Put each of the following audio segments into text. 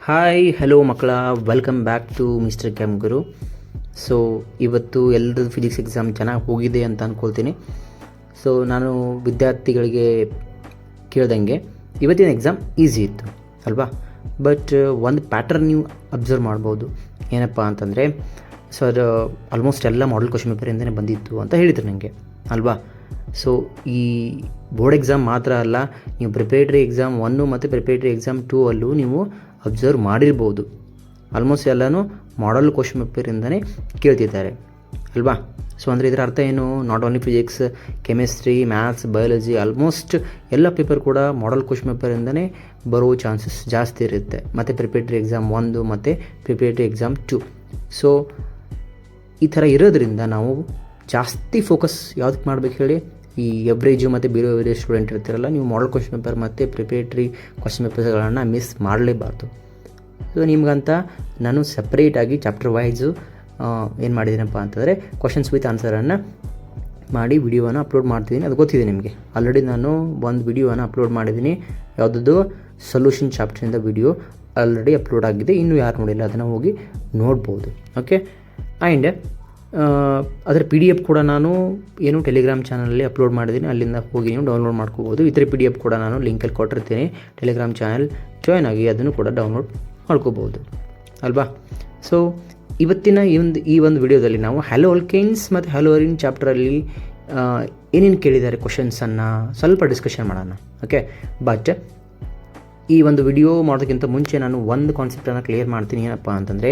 Hi hello ಮಕ್ಕಳ, welcome back to mister Chem Guru. So ಇವತ್ತು ಎಲ್ಲರದ್ದು ಫಿಸಿಕ್ಸ್ ಎಕ್ಸಾಮ್ ಚೆನ್ನಾಗಿ ಹೋಗಿದೆ ಅಂತ ಅಂದ್ಕೊಳ್ತೀನಿ. ಸೊ ನಾನು ವಿದ್ಯಾರ್ಥಿಗಳಿಗೆ ಕೇಳ್ದಂಗೆ ಇವತ್ತಿನ ಎಕ್ಸಾಮ್ ಈಸಿ ಇತ್ತು ಅಲ್ವಾ. ಬಟ್ ಒಂದು ಪ್ಯಾಟರ್ನ್ ನೀವು ಅಬ್ಸರ್ವ್ ಮಾಡ್ಬೋದು. ಏನಪ್ಪ ಅಂತಂದರೆ, ಸರ್ ಆಲ್ಮೋಸ್ಟ್ ಎಲ್ಲ ಮಾಡಲ್ ಕ್ವಶನ್ ಪೇಪರಿಂದನೇ ಬಂದಿತ್ತು ಅಂತ ಹೇಳಿದ್ರು ನನಗೆ ಅಲ್ವಾ. ಸೊ ಈ ಬೋರ್ಡ್ ಎಕ್ಸಾಮ್ ಮಾತ್ರ ಅಲ್ಲ, ನೀವು ಪ್ರಿಪರೇಟರಿ ಎಕ್ಸಾಮ್ 1 ಮತ್ತು ಪ್ರಿಪರೇಟರಿ ಎಕ್ಸಾಮ್ 2 ಅಲ್ಲೂ ನೀವು ಅಬ್ಸರ್ವ್ ಮಾಡಿರ್ಬೋದು. ಆಲ್ಮೋಸ್ಟ್ ಎಲ್ಲನೂ ಮಾಡಲ್ ಕ್ವಶನ್ ಪೇಪರಿಂದನೇ ಕೇಳ್ತಿದ್ದಾರೆ ಅಲ್ವಾ. ಸೊ ಅಂದರೆ ಇದರ ಅರ್ಥ ಏನು? Not only physics, chemistry, maths, biology, almost ಎಲ್ಲ ಪೇಪರ್ ಕೂಡ ಮಾಡಲ್ ಕ್ವಶನ್ ಪೇಪರಿಂದನೇ ಬರೋ ಚಾನ್ಸಸ್ ಜಾಸ್ತಿ ಇರುತ್ತೆ. ಮತ್ತು ಪ್ರಿಪರೇಟರಿ ಎಕ್ಸಾಮ್ 1 ಮತ್ತು ಪ್ರಿಪರೇಟರಿ ಎಕ್ಸಾಮ್ 2. ಸೊ ಈ ಥರ ಇರೋದ್ರಿಂದ ನಾವು ಜಾಸ್ತಿ ಫೋಕಸ್ ಯಾವುದಕ್ಕೆ ಮಾಡಬೇಕು ಹೇಳಿ? ಈ ಎವ್ರೇಜು ಮತ್ತು ಬಿಲೋ ಎವ್ರೇಜ್ ಸ್ಟೂಡೆಂಟ್ ಇರ್ತಿರಲ್ಲ, ನೀವು ಮಾಡಲ್ ಕ್ವಶನ್ ಪೇಪರ್ ಮತ್ತು ಪ್ರಿಪರೇಟರಿ ಕ್ವಶನ್ ಪೇಪರ್ಸ್ಗಳನ್ನು ಮಿಸ್ ಮಾಡಲೇಬಾರ್ದು. ಸೊ ನಿಮ್ಗಂತ ನಾನು ಸಪ್ರೇಟಾಗಿ ಚಾಪ್ಟರ್ ವೈಸು ಏನು ಮಾಡಿದ್ದೀನಪ್ಪ ಅಂತಂದರೆ ಕ್ವಶನ್ಸ್ ವಿತ್ ಆನ್ಸರನ್ನು ಮಾಡಿ ವಿಡಿಯೋನ ಅಪ್ಲೋಡ್ ಮಾಡ್ತಿದ್ದೀನಿ. ಅದು ಗೊತ್ತಿದೆ ನಿಮಗೆ. ಆಲ್ರೆಡಿ ನಾನು ಒಂದು ವಿಡಿಯೋನ ಅಪ್ಲೋಡ್ ಮಾಡಿದ್ದೀನಿ. ಯಾವುದದು ಸೊಲ್ಯೂಷನ್ ಚಾಪ್ಟರಿಂದ ವಿಡಿಯೋ ಆಲ್ರೆಡಿ ಅಪ್ಲೋಡ್ ಆಗಿದೆ. ಇನ್ನೂ ಯಾರು ನೋಡಿಲ್ಲ ಅದನ್ನು ಹೋಗಿ ನೋಡ್ಬೋದು. ಓಕೆ. ಆ್ಯಂಡ್ ಅದರ PDF ಕೂಡ ನಾನು ಟೆಲಿಗ್ರಾಮ್ ಚಾನಲಲ್ಲಿ ಅಪ್ಲೋಡ್ ಮಾಡಿದ್ದೀನಿ. ಅಲ್ಲಿಂದ ಹೋಗಿ ನೀವು ಡೌನ್ಲೋಡ್ ಮಾಡ್ಕೋಬೋದು. ಇದರ PDF ಕೂಡ ನಾನು ಲಿಂಕಲ್ಲಿ ಕೊಟ್ಟಿರ್ತೀನಿ. ಟೆಲಿಗ್ರಾಮ್ ಚಾನಲ್ ಜಾಯ್ನ್ ಆಗಿ ಅದನ್ನು ಕೂಡ ಡೌನ್ಲೋಡ್ ಮಾಡ್ಕೋಬೋದು ಅಲ್ವಾ. ಸೊ ಇವತ್ತಿನ ಈ ಒಂದು ವಿಡಿಯೋದಲ್ಲಿ ನಾವು ಹ್ಯಾಲೋ ಆಲ್ಕೇನ್ಸ್ ಮತ್ತು ಹ್ಯಾಲೋ ಅರಿನ್ ಚಾಪ್ಟರಲ್ಲಿ ಏನೇನು ಕೇಳಿದ್ದಾರೆ ಕ್ವಶನ್ಸನ್ನು ಸ್ವಲ್ಪ ಡಿಸ್ಕಷನ್ ಮಾಡೋಣ. ಓಕೆ. ಬಟ್ ಈ ಒಂದು ವಿಡಿಯೋ ಮಾಡೋದಕ್ಕಿಂತ ಮುಂಚೆ ನಾನು ಒಂದು ಕಾನ್ಸೆಪ್ಟನ್ನು ಕ್ಲಿಯರ್ ಮಾಡ್ತೀನಿ. ಏನಪ್ಪ ಅಂತಂದರೆ,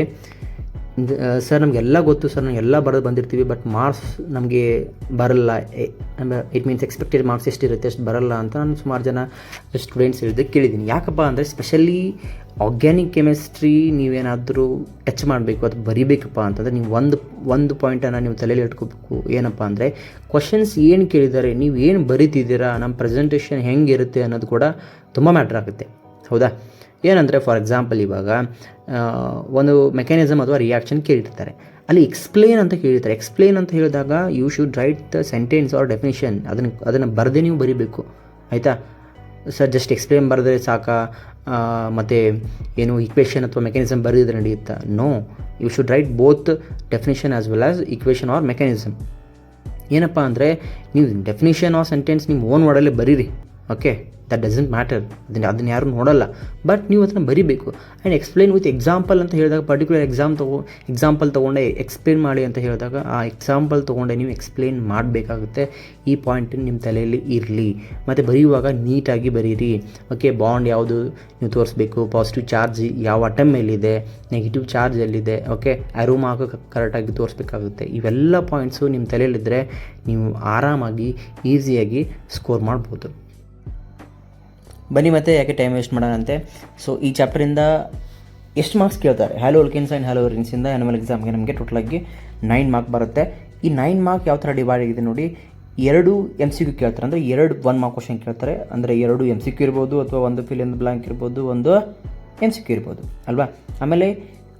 ಸರ್ ನಮಗೆಲ್ಲ ಗೊತ್ತು, ಸರ್ ನಾವು ಎಲ್ಲ ಬರೋದು ಬಂದಿರ್ತೀವಿ, ಬಟ್ ಮಾರ್ಕ್ಸ್ ನಮಗೆ ಬರಲ್ಲ. ಇಟ್ ಮೀನ್ಸ್ ಎಕ್ಸ್ಪೆಕ್ಟೆಡ್ ಮಾರ್ಕ್ಸ್ ಎಷ್ಟಿರುತ್ತೆ ಅಷ್ಟು ಬರಲ್ಲ ಅಂತ ನಾನು ಸುಮಾರು ಜನ ಸ್ಟೂಡೆಂಟ್ಸ್ ಹೇಳಿದ್ದಕ್ಕೆ ಕೇಳಿದ್ದೀನಿ. ಯಾಕಪ್ಪ ಅಂದರೆ, ಸ್ಪೆಷಲಿ ಆರ್ಗ್ಯಾನಿಕ್ ಕೆಮಿಸ್ಟ್ರಿ ನೀವೇನಾದರೂ ಟಚ್ ಮಾಡಬೇಕು ಅಥವಾ ಬರೀಬೇಕಪ್ಪ ಅಂತಂದರೆ ನೀವು ಒಂದು ಪಾಯಿಂಟನ್ನು ನೀವು ತಲೆಯಲ್ಲಿ ಇಟ್ಕೋಬೇಕು. ಏನಪ್ಪ ಅಂದರೆ, ಕ್ವಶನ್ಸ್ ಏನು ಕೇಳಿದ್ದಾರೆ, ನೀವು ಏನು ಬರೀತಿದ್ದೀರಾ, ನಮ್ಮ ಪ್ರೆಸೆಂಟೇಷನ್ ಹೆಂಗಿರುತ್ತೆ ಅನ್ನೋದು ಕೂಡ ತುಂಬ ಮ್ಯಾಟ್ರ್ ಆಗುತ್ತೆ. ಹೌದಾ? ಏನಂದರೆ, ಫಾರ್ ಎಕ್ಸಾಂಪಲ್ ಇವಾಗ ಒಂದು ಮೆಕ್ಯಾನಿಸಮ್ ಅಥವಾ ರಿಯಾಕ್ಷನ್ ಕೇಳಿರ್ತಾರೆ, ಅಲ್ಲಿ ಎಕ್ಸ್ಪ್ಲೇನ್ ಅಂತ ಕೇಳಿರ್ತಾರೆ. ಎಕ್ಸ್ಪ್ಲೇನ್ ಅಂತ ಹೇಳಿದಾಗ you should write the sentence or definition. ಅದನ್ನು ಬರದೇ ನೀವು ಬರೀಬೇಕು. ಆಯಿತಾ ಸರ್? ಜಸ್ಟ್ ಎಕ್ಸ್ಪ್ಲೇನ್ ಬರೆದ್ರೆ ಸಾಕಾ? ಮತ್ತು ಏನು ಇಕ್ವೇಷನ್ ಅಥವಾ ಮೆಕ್ಯಾನಿಸಮ್ ಬರೆದಿದ್ರೆ ನಡೆಯುತ್ತಾ? No, you should write both definition as well as equation or mechanism. ಏನಪ್ಪ ಅಂದರೆ, ನೀವು ಡೆಫಿನಿಷನ್ ಆರ್ ಸೆಂಟೆನ್ಸ್ ನಿಮ್ಮ ಓನ್ ವರ್ಡಲ್ಲೇ ಬರೀರಿ. Okay, that doesn't matter. ಅದನ್ನು ಯಾರೂ ನೋಡೋಲ್ಲ, ಬಟ್ ನೀವು ಅದನ್ನು ಬರೀಬೇಕು. ಆ್ಯಂಡ್ ಎಕ್ಸ್ಪ್ಲೇನ್ ವಿತ್ ಎಕ್ಸಾಂಪಲ್ ಅಂತ ಹೇಳಿದಾಗ, ಪರ್ಟಿಕ್ಯುಲರ್ ಎಕ್ಸಾಂಪಲ್ ತೊಗೊಂಡೆ ಎಕ್ಸ್ಪ್ಲೇನ್ ಮಾಡಿ ಅಂತ ಹೇಳಿದಾಗ ಆ ಎಕ್ಸಾಂಪಲ್ ತೊಗೊಂಡೆ ನೀವು ಎಕ್ಸ್ಪ್ಲೇನ್ ಮಾಡಬೇಕಾಗುತ್ತೆ. ಈ ಪಾಯಿಂಟ್ ನಿಮ್ಮ ತಲೆಯಲ್ಲಿ ಇರಲಿ. ಮತ್ತು ಬರೆಯುವಾಗ ನೀಟಾಗಿ ಬರೀರಿ. ಓಕೆ, ಬಾಂಡ್ ಯಾವುದು ನೀವು ತೋರಿಸ್ಬೇಕು, ಪಾಸಿಟಿವ್ ಚಾರ್ಜ್ ಯಾವ ಅಟಮ್ ಮೇಲಿದೆ, ನೆಗೆಟಿವ್ ಚಾರ್ಜ್ ಎಲ್ಲಿದೆ, ಓಕೆ, ಆರೋ ಮಾರ್ಕ್ ಕರೆಕ್ಟಾಗಿ ತೋರಿಸ್ಬೇಕಾಗುತ್ತೆ. ಇವೆಲ್ಲ ಪಾಯಿಂಟ್ಸು ನಿಮ್ಮ ತಲೆಯಲ್ಲಿದ್ದರೆ ನೀವು ಆರಾಮಾಗಿ ಈಸಿಯಾಗಿ ಸ್ಕೋರ್ ಮಾಡ್ಬೋದು. ಬನ್ನಿ ಮತ್ತೆ ಯಾಕೆ ಟೈಮ್ ವೇಸ್ಟ್ ಮಾಡೋಣಂತೆ. ಸೊ ಈ ಚಾಪ್ಟರಿಂದ ಎಷ್ಟು ಮಾರ್ಕ್ಸ್ ಕೇಳ್ತಾರೆ? ಹ್ಯಾಲೋ ಆಲ್ಕೇನ್ಸ್ ಆ್ಯಂಡ್ ಹ್ಯಾಲೋ ಅರಿನ್ಸಿಂದ ಆ್ಯನಿಮಲ್ ಎಕ್ಸಾಮ್ಗೆ ನಮಗೆ ಟೋಟಲಾಗಿ 9 ಮಾರ್ಕ್ ಬರುತ್ತೆ. ಈ 9 ಮಾರ್ಕ್ ಯಾವ ಥರ ಡಿವೈಡ್ ಆಗಿದೆ ನೋಡಿ. 2 MCQ ಕೇಳ್ತಾರೆ, ಅಂದರೆ 2 1 ಮಾರ್ಕ್ ಕ್ವಶನ್ ಕೇಳ್ತಾರೆ. ಅಂದರೆ 2 MCQ ಇರ್ಬೋದು, ಅಥವಾ ಒಂದು ಫಿಲ್ ಇನ್ ದ ಬ್ಲಾಂಕ್ ಇರ್ಬೋದು, ಒಂದು MCQ ಇರ್ಬೋದು ಅಲ್ವಾ. ಆಮೇಲೆ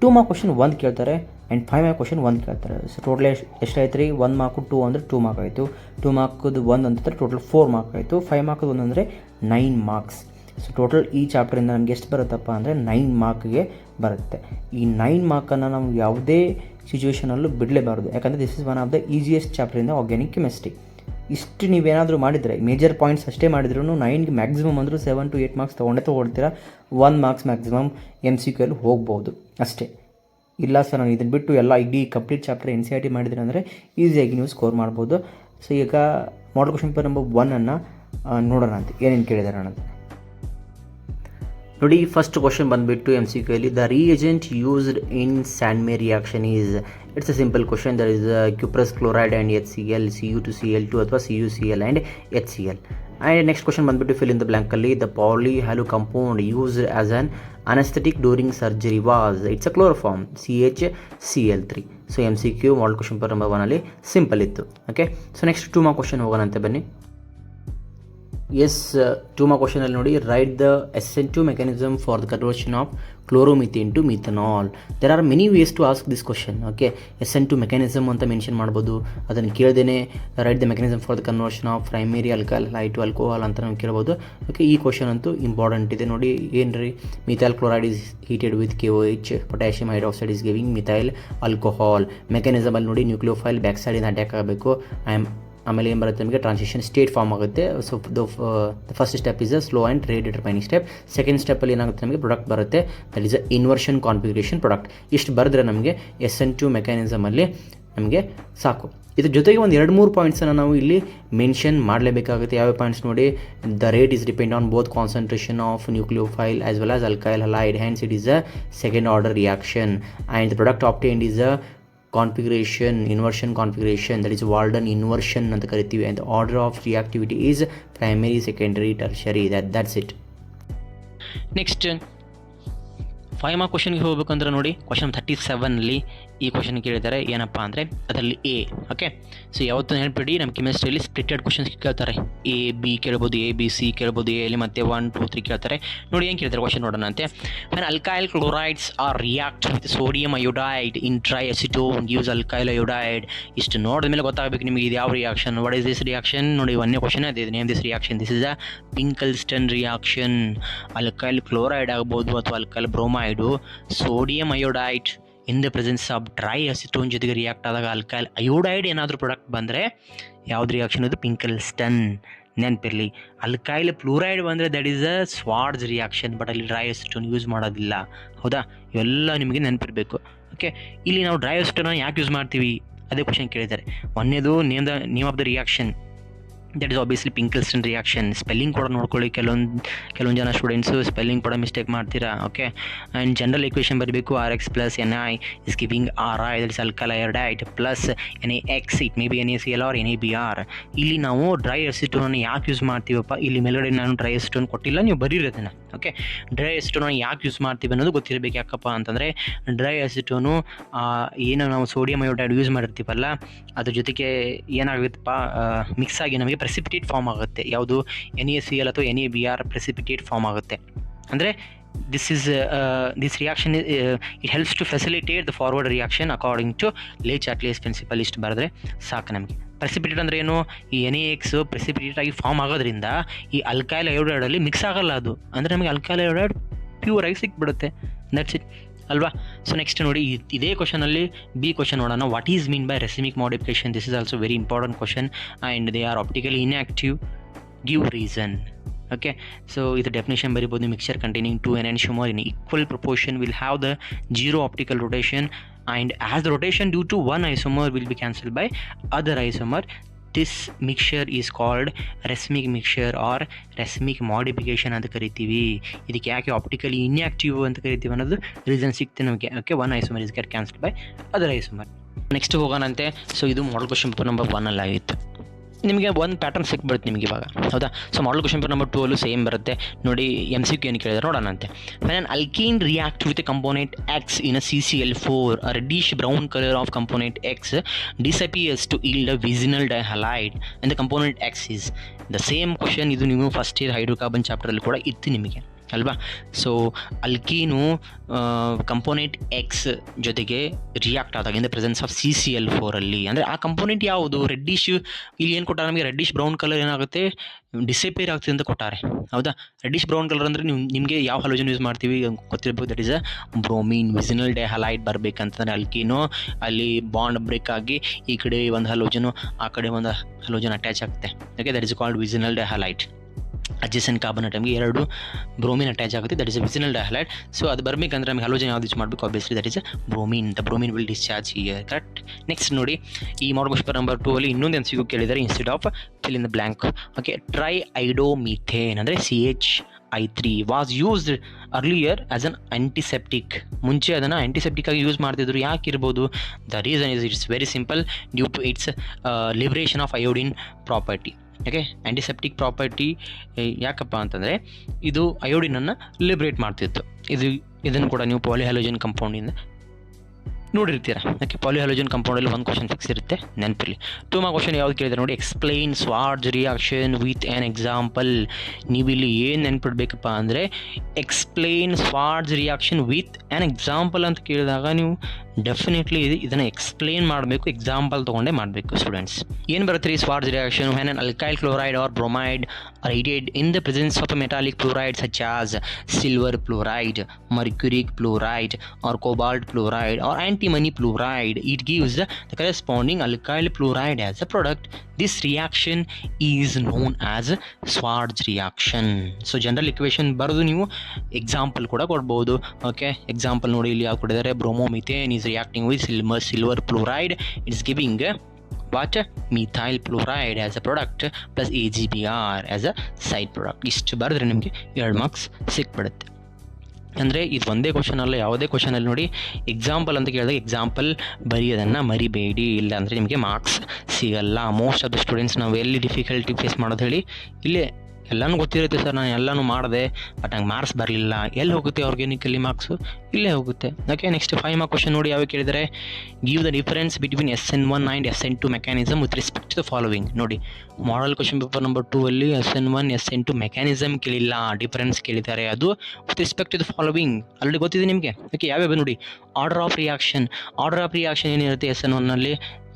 2 ಮಾರ್ಕ್ ಕ್ವಶನ್ 1 ಕೇಳ್ತಾರೆ, ಆ್ಯಂಡ್ 5 ಮಾರ್ಕ್ ಕ್ವಶನ್ 1 ಕೇಳ್ತಾರೆ. ಸೊ ಟೋಟಲ್ ಎಷ್ಟಾಯ್ತು ರೀ? 1 ಮಾರ್ಕು 2 ಅಂದರೆ 2 ಮಾರ್ಕ್ ಆಯಿತು. 2 ಮಾರ್ಕದು 1 ಅಂತಂದರೆ ಟೋಟಲ್ 4 ಮಾರ್ಕ್ ಆಯಿತು. 5 ಮಾರ್ಕದು 1 ಅಂದರೆ 9 ಮಾರ್ಕ್ಸ್. ಸೊ ಟೋಟಲ್ ಈ ಚಾಪ್ಟರಿಂದ ನಮಗೆ ಎಷ್ಟು ಬರುತ್ತಪ್ಪ ಅಂದರೆ 9 ಮಾರ್ಕ್ಗೆ ಬರುತ್ತೆ. ಈ 9 ಮಾರ್ಕನ್ನು ನಾವು ಯಾವುದೇ ಸಿಚುವೇಷನಲ್ಲೂ ಬಿಡಲೇಬಾರ್ದು. ಯಾಕಂದರೆ this is one of the easiest chapter in the organic chemistry. ಇಷ್ಟು ನೀವೇನಾದರೂ ಮಾಡಿದರೆ, ಮೇಜರ್ ಪಾಯಿಂಟ್ಸ್ ಅಷ್ಟೇ ಮಾಡಿದ್ರೂ 9ಗೆ ಮ್ಯಾಕ್ಸಿಮಮ್ ಅಂದರೂ 7 to 8 ಮಾರ್ಕ್ಸ್ ತೊಗೊಳ್ತೀರಾ. 1 ಮಾರ್ಕ್ಸ್ ಮ್ಯಾಕ್ಸಿಮಮ್ MCQ ಅಲ್ಲಿ ಹೋಗ್ಬೋದು ಅಷ್ಟೇ. ಇಲ್ಲ ಸರ್ ನಾನು ಇದನ್ನು ಬಿಟ್ಟು ಎಲ್ಲ ಇಡೀ ಕಂಪ್ಲೀಟ್ ಚಾಪ್ಟರ್ NCERT ಮಾಡಿದ್ರೆ ಅಂದರೆ ಈಸಿಯಾಗಿ ನೀವು ಸ್ಕೋರ್ ಮಾಡ್ಬೋದು. ಸೊ ಈಗ ಮಾಡಲ್ ಕ್ವಶನ್ ಪೇಪರ್ ನಂಬರ್ 1 ನೋಡೋಣ ಅಂತ ಏನೇನು ಕೇಳಿದ್ದಾರೆ ಅನ್ನೋದು ನೋಡಿ. ಫಸ್ಟ್ ಕ್ವಶನ್ ಬಂದುಬಿಟ್ಟು MCQ ಅಲ್ಲಿ, the reagent used in Sandmeyer reaction is. It's a simple question. There is cuprous chloride and HCl, Cu2Cl2 ಅಥವಾ CuCl and HCl. And next question ಬಂದುಬಿಟ್ಟು ಫಿಲ್ ಇನ್ ದ ಬ್ಲ್ಯಾಂಕಲ್ಲಿ, the poly halo compound used as an anaesthetic during surgery was. It's a chloroform CHCl3. So MCQ model question paper number 1 ಅಲ್ಲಿ simple ಇತ್ತು. Okay. So next 2 mark question ಹೋಗೋಣಂತೆ ಬನ್ನಿ. Yes, 2 mark ಕ್ವಶನಲ್ಲಿ ನೋಡಿ, write the SN2 mechanism for the conversion of chloromethane to methanol. There are many ways to ask this question. Okay, SN2 mechanism ಅಂತ mention ಮಾಡ್ಬೋದು, ಅದನ್ನು ಕೇಳ್ದೇನೆ write the mechanism for the conversion of primary alcohol to alcohol ಅಂತ ನಾವು ಕೇಳ್ಬೋದು. Okay, ಈ question ಅಂತೂ important ಇದೆ ನೋಡಿ. ಏನು ರೀ, methyl chloride is heated with KOH, potassium hydroxide is giving methyl alcohol. ಮೆಕ್ಯಾನಿಸಮಲ್ಲಿ ನೋಡಿ, ನ್ಯೂಕ್ಲಿಯೋಫೈಲ್ ಬ್ಯಾಕ್ ಸೈಡಿಂದ ಅಟ್ಯಾಕ್ ಆಗಬೇಕು. ಆಮೇಲೆ ಏನು ಬರುತ್ತೆ ನಮಗೆ, ಟ್ರಾನ್ಸಿಷನ್ ಸ್ಟೇಟ್ ಫಾರ್ಮ್ ಆಗುತ್ತೆ. So the first step is a slow and rate determining step. Second ಸ್ಟೆಪ್ಪಲ್ಲಿ ಏನಾಗುತ್ತೆ, ನಮಗೆ ಪ್ರಾಡಕ್ಟ್ ಬರುತ್ತೆ, that is a inversion configuration product. ಇಷ್ಟು ಬರೆದ್ರೆ ನಮಗೆ SN2 ಮೆಕ್ಯಾನಿಸಮಲ್ಲಿ ನಮಗೆ ಸಾಕು. ಇದ್ರ ಜೊತೆಗೆ ಒಂದು 2-3 ಪಾಯಿಂಟ್ಸನ್ನು ನಾವು ಇಲ್ಲಿ ಮೆನ್ಷನ್ ಮಾಡಲೇಬೇಕಾಗುತ್ತೆ. ಯಾವ ಪಾಯಿಂಟ್ಸ್ ನೋಡಿ, the rate is depend on both concentration of nucleophile as well as alkyl halide, hence it is a second order reaction. And the product obtained is a configuration, inversion configuration, that is Walden inversion ಅಂತ ಕರಿತೀವಿ. And the order of reactivity is primary, secondary, tertiary. That's it. Next 5 mark ಕ್ವಶನ್ಗೆ ಹೋಗ್ಬೇಕಂದ್ರೆ ನೋಡಿ, question 37ನಲ್ಲಿ ಈ question ಕೇಳಿದ್ದಾರೆ. ಏನಪ್ಪ ಅಂದರೆ ಅದರಲ್ಲಿ A. ಓಕೆ, ಸೊ ಯಾವತ್ತೂ ನೆನಪಿಡಿ, ನಮ್ಮ ಕೆಮಿಸ್ಟ್ರಿಯಲ್ಲಿ ಸ್ಪ್ಲಿಟೆಡ್ ಕ್ವಶನ್ಸ್ ಕೇಳ್ತಾರೆ. A-B ಕೇಳ್ಬೋದು, A-B-C ಕೇಳ್ಬೋದು, A-ಅಲ್ಲಿ ಮತ್ತೆ 1, 2, 3 ಕೇಳ್ತಾರೆ. ನೋಡಿ ಏನು ಕೇಳ್ತಾರೆ ಕ್ವಶನ್ ನೋಡೋಣ ಅಂತೆ. When alkyl chlorides are react with sodium iodide in dry acetone gives alkyl iodide. ಇಷ್ಟು ನೋಡಿದ ಮೇಲೆ ಗೊತ್ತಾಗಬೇಕು ನಿಮಗೆ ಇದು ಯಾವ reaction. What is this reaction? ನೋಡಿ, ಒಂದೇ ಕ್ವಶನ್ ಅದೇ, name this reaction. This is a Finkelstein reaction. Alkyl chloride ಆಗ್ಬೋದು ಅಥವಾ alkyl bromide sodium iodide in the presence of dry acetone ಜೊತೆಗೆ ರಿಯಾಕ್ಟ್ ಆದಾಗ ಅಲ್ಕೈಲ್ ಅಯೋಡೈಡ್ ಏನಾದರೂ ಪ್ರಾಡಕ್ಟ್ ಬಂದರೆ ಯಾವ್ದು ರಿಯಾಕ್ಷನ್? ಅದು ಪಿಂಕಲ್ಸ್ಟನ್. ನೆನಪಿರಲಿ, ಅಲ್ಕೈಲ್ ಫ್ಲೂರೈಡ್ ಬಂದರೆ that is a Swarts reaction. But ಅಲ್ಲಿ ಡ್ರೈ ಅಸಿಟೋನ್ ಯೂಸ್ ಮಾಡೋದಿಲ್ಲ. ಹೌದಾ? ಇವೆಲ್ಲ ನಿಮಗೆ ನೆನಪಿರಬೇಕು. ಓಕೆ, ಇಲ್ಲಿ ನಾವು ಡ್ರೈ ಅಸಿಟೋನ್ ಯಾಕೆ ಯೂಸ್ ಮಾಡ್ತೀವಿ ಅದೇ ಕ್ವಶನ್ ಕೇಳಿದ್ದಾರೆ. ಒಂದೇದು name of the reaction, that is obviously Finkelstein reaction. Spelling ಕೂಡ ನೋಡ್ಕೊಳ್ಳಿ, ಕೆಲವೊಂದು ಜನ ಸ್ಟೂಡೆಂಟ್ಸು ಸ್ಪೆಲ್ಲಿಂಗ್ ಕೂಡ ಮಿಸ್ಟೇಕ್ ಮಾಡ್ತೀರಾ. ಓಕೆ, ಆ್ಯಂಡ್ ಜನರಲ್ ಈಕ್ವೇಷನ್ ಬರಬೇಕು, RX + NI is giving RI, that is alkyl iodide plus NaX, it may be NaCl or NaBr. ಇಲ್ಲಿ ನಾವು dry acetone ಯಾಕೆ ಯೂಸ್ ಮಾಡ್ತೀವಪ್ಪ, ಇಲ್ಲಿ ಮೇಲ್ಗಡೆ ನಾನು ಡ್ರೈ ಅಸಿಟೋನ್ ಕೊಟ್ಟಿಲ್ಲ, ನೀವು ಬರೀರೋದನ್ನು. ಓಕೆ, ಡ್ರೈ ಅಸಿಟೋನ್ ಯಾಕೆ ಯೂಸ್ ಮಾಡ್ತೀವಿ ಅನ್ನೋದು ಗೊತ್ತಿರಬೇಕು. ಯಾಕಪ್ಪ ಅಂತಂದರೆ ಡ್ರೈ ಅಸಿಟೋನು ಏನು ನಾವು ಸೋಡಿಯಂ ಅಯೋಡೈಡ್ ಯೂಸ್ ಮಾಡಿರ್ತೀವಲ್ಲ, ಅದ್ರ ಜೊತೆಗೆ ಏನಾಗುತ್ತಪ್ಪ, ಮಿಕ್ಸ್ ಆಗಿ ನಮಗೆ ಪ್ರೆಸಿಪಿಟೇಟ್ ಫಾರ್ಮ್ ಆಗುತ್ತೆ. ಯಾವುದು? NaCl ಅಥವಾ NaBr ಪ್ರೆಸಿಪಿಟೇಟ್ ಫಾರ್ಮ್ ಆಗುತ್ತೆ. ಅಂದರೆ this reaction it helps to facilitate the forward reaction according to Le Chatelier's principle. ಇಷ್ಟು ಬರೆದ್ರೆ ಸಾಕು ನಮಗೆ. ಪ್ರೆಸಿಪಿಟೇಟ್ ಅಂದರೆ ಏನು? ಈ NaX ಪ್ರೆಸಿಪಿಟೇಟ್ ಆಗಿ ಫಾರ್ಮ್ ಆಗೋದ್ರಿಂದ ಈ ಅಲ್ಕೈಲ್ ಅಯೋಡೈಡಲ್ಲಿ ಮಿಕ್ಸ್ ಆಗಲ್ಲ. ಅದು ಅಂದರೆ ನಮಗೆ ಅಲ್ಕೈಲ್ ಅಯೋಡೈಡ್ ಪ್ಯೂರ್ ಆಗಿ ಸಿಕ್ಬಿಡುತ್ತೆ. ದಟ್ಸ್ ಇಟ್ ಅಲ್ವಾ? ಸೊ ನೆಕ್ಸ್ಟ್ ನೋಡಿ, ಇದೇ ಕ್ವಶನಲ್ಲಿ B ಕ್ವಶನ್ ನೋಡೋಣ. What is mean by racemic modification? This is also very important question and they are optically inactive. Give reason. Okay, so ಇದು ಡೆಫಿನೇಷನ್ ಬರೀಬೋದು. Mixture containing 2 enantiomer in equal proportion will have the zero optical rotation, and as the rotation due to one isomer will be cancelled by other isomer, this mixture is called racemic mixture or racemic modification ಅಂತ ಕರಿತೀವಿ. ಇದಕ್ಕೆ ಯಾಕೆ optically inactive ಅಂತ ಕರಿತೀವಿ ಅನ್ನೋದು reason ಸಿಗ್ತದೆ ನಮಗೆ. Okay, one isomer is get cancelled by other isomer. Next ಹೋಗೋಣಂತೆ. ಸೊ ಇದು ಮಾಡಲ್ ಕ್ವಶನ್ ಪೇಪರ್ ನಂಬರ್ 1 ಆಗಿತ್ತು. ನಿಮಗೆ ಒಂದು ಪ್ಯಾಟರ್ನ್ ಸಿಕ್ಬಿಡುತ್ತೆ ನಿಮಗೆ ಇವಾಗ. ಹೌದಾ? So model question paper number 2 same ಬರುತ್ತೆ. ನೋಡಿ, MCQ ಏನು ಕೇಳಿದ್ರೆ ನೋಡೋಣಂತೆ. When an alkene react with component X in a CCl4, a reddish brown color of component X disappears to yield a vicinal dihalide and the component X is the same question. ಇದು ನೀವು first year hydrocarbon ಚಾಪ್ಟರಲ್ಲಿ ಕೂಡ ಇತ್ತು ನಿಮಗೆ ಅಲ್ವಾ? So ಅಲ್ಕೀನು component X ಜೊತೆಗೆ react ಆದಾಗ ಇನ್ the presence of CCl4 ಅಲ್ಲಿ, ಅಂದರೆ ಆ ಕಂಪೋನೆಂಟ್ ಯಾವುದು? ರೆಡ್ಡಿಶ್. ಇಲ್ಲಿ ಏನು ಕೊಟ್ಟಾರೆ ನಮಗೆ? ರೆಡ್ಡಿಶ್ ಬ್ರೌನ್ ಕಲರ್ ಏನಾಗುತ್ತೆ, ಡಿಸಪೇರ್ ಆಗ್ತದೆ ಅಂತ ಕೊಟ್ಟಾರೆ. ಹೌದಾ? ರೆಡ್ಡಿಶ್ ಬ್ರೌನ್ ಕಲರ್ ಅಂದರೆ ನಿಮಗೆ ಯಾವ ಹಲೋಜನ್ ಯೂಸ್ ಮಾಡ್ತೀವಿ ಗೊತ್ತಿರ್ಬೋದು. That is a bromine. Vicinal dihalide ಬರಬೇಕಂತಂದರೆ ಅಲ್ಕೀನು ಅಲ್ಲಿ ಬಾಂಡ್ ಬ್ರೇಕ್ ಆಗಿ ಈ ಕಡೆ ಒಂದು ಹಲೋಜನು ಆ ಕಡೆ ಒಂದು ಹಲೋಜನ್ ಅಟ್ಯಾಚ್ ಆಗುತ್ತೆ. Okay, that is called vicinal dihalide. Adjacent carbon ಅಟಮ್ಗೆ 2 ಬ್ರೋಮಿನ್ ಅಟ್ಯಾಚ್ ಆಗುತ್ತೆ. That is a vicinal dihalide. So ಅದು ಬರಬೇಕಂದ್ರೆ ನಮಗೆ ಹಲೋಜನ್ ಯಾವ್ದು ಯೂಸ್ ಮಾಡಬೇಕು? Obviously that is a bromine. The bromine will discharge here. Correct. Next ನೋಡಿ, ಈ ಮಾಡಲ್ ಕ್ವಶನ್ ಪೇಪರ್ ನಂಬರ್ 2 ಅಲ್ಲಿ ಇನ್ನೊಂದು MCQ ಕೇಳಿದ್ದಾರೆ. Instead of fill in the blank. Okay, triiodomethane ಅಂದರೆ CH3 was used earlier as an antiseptic. ಮುಂಚೆ ಅದನ್ನು antiseptic ಆಗಿ use ಮಾಡ್ತಿದ್ರು. ಯಾಕೆ ಇರ್ಬೋದು? The reason is it's very simple, due to its liberation of iodine property. Okay, antiseptic property ಯಾಕಪ್ಪ ಅಂತಂದರೆ ಇದು ಅಯೋಡಿನನ್ನು ಲಿಬ್ರೇಟ್ ಮಾಡ್ತಿತ್ತು. ಇದನ್ನು ಕೂಡ ನೀವು ಪಾಲಿಹ್ಯಾಲೋಜನ್ ಕಂಪೌಂಡಿಂದ ನೋಡಿರ್ತೀರ. ಓಕೆ, ಪಾಲಿಹ್ಯಾಲೋಜನ್ ಕಂಪೌಂಡಲ್ಲಿ ಒಂದು ಕ್ವಶನ್ ಫಿಕ್ಸ್ ಇರುತ್ತೆ, ನೆನಪಿರಲಿ. 2 ಮಾರ್ಕ್ ಕ್ವಶನ್ ಯಾವ್ದು ಕೇಳಿದ್ರೆ ನೋಡಿ, explain Swarts reaction with an example. ನೀವು ಇಲ್ಲಿ ಏನು ನೆನ್ಪಿಡ್ಬೇಕಪ್ಪ ಅಂದರೆ, explain Swarts reaction with an example ಅಂತ ಕೇಳಿದಾಗ ನೀವು ಡೆಫಿನೆಟ್ಲಿ ಇದನ್ನು ಎಕ್ಸ್ಪ್ಲೈನ್ ಮಾಡಬೇಕು, ಎಕ್ಸಾಂಪಲ್ ತೊಗೊಂಡೇ ಮಾಡಬೇಕು ಸ್ಟೂಡೆಂಟ್ಸ್. ಏನು ಬರುತ್ತೆ ರೀ ಸ್ವಾರ್ಜ್ reaction? when an alkyl chloride or bromide reacted in the presence of a metallic fluoride such as silver fluoride, mercuric fluoride or cobalt fluoride or antimony fluoride, it gives the corresponding alkyl fluoride as a product. This reaction is known as Schwarz reaction. So general equation ಬರೆದು ನೀವು example ಕೂಡ ಕೊಡ್ಬೋದು. Okay, example ನೋಡಿ ಇಲ್ಲಿ ಯಾವ್ದು ಕೊಟ್ಟಿದ್ದಾರೆ, bromomethane is reacting with silver fluoride, it's giving what methyl fluoride as a product plus AgBr as a side product. ಇಷ್ಟು ಬರೆದ್ರೆ ನಿಮಗೆ 2 ಮಾರ್ಕ್ಸ್ ಸಿಕ್ಬಿಡುತ್ತೆ. ಅಂದರೆ ಇದು ಒಂದೇ ಕ್ವಶನ್ ಅಲ್ಲ, ಯಾವುದೇ ಕ್ವಶನಲ್ಲಿ ನೋಡಿ ಎಕ್ಸಾಂಪಲ್ ಅಂತ ಕೇಳಿದಾಗ ಎಕ್ಸಾಂಪಲ್ ಬರೆಯೋದನ್ನು ಮರಿಬೇಡಿ, ಇಲ್ಲ ಅಂದರೆ ನಿಮಗೆ ಮಾರ್ಕ್ಸ್ ಸಿಗಲ್ಲ. ಮೋಸ್ಟ್ ಆಫ್ ದ ಸ್ಟೂಡೆಂಟ್ಸ್ ನಾವು ಎಲ್ಲಿ ಡಿಫಿಕಲ್ಟಿ ಫೇಸ್ ಮಾಡೋದು ಹೇಳಿ, ಇಲ್ಲೇ ಎಲ್ಲನೂ ಗೊತ್ತಿರುತ್ತೆ ಸರ್, ನಾನು ಎಲ್ಲನೂ ಮಾಡಿದೆ ಬಟ್ ನಂಗೆ ಮಾರ್ಕ್ಸ್ ಬರಲಿಲ್ಲ. ಎಲ್ಲಿ ಹೋಗುತ್ತೆ ಆರ್ಗ್ಯಾನಿಕಲ್ಲಿ ಮಾರ್ಕ್ಸು? ಇಲ್ಲೇ ಹೋಗುತ್ತೆ. ಓಕೆ, ನೆಕ್ಸ್ಟ್ 5 ಮಾರ್ಕ್ ಕ್ವಶನ್ ನೋಡಿ ಯಾವ ಕೇಳಿದರೆ, give the difference between SN1 and SN2 mechanism with respect to the following. ನೋಡಿ, ಮಾಡಲ್ ಕ್ವಶನ್ ಪೇಪರ್ ನಂಬರ್ 2 ಅಲ್ಲಿ SN1 SN2 ಮೆಕ್ಯಾನಿಸಮ್ ಕೇಳಿಲ್ಲ, ಡಿಫರೆನ್ಸ್ ಕೇಳಿದ್ದಾರೆ. ಅದು with respect to the following already ಗೊತ್ತಿದೆ ನಿಮಗೆ. ಓಕೆ, ಯಾವ್ಯಾವ ನೋಡಿ, ಆರ್ಡರ್ ಆಫ್ ರಿಯಾಕ್ಷನ್ ಏನಿರುತ್ತೆ SN1ನಲ್ಲಿ,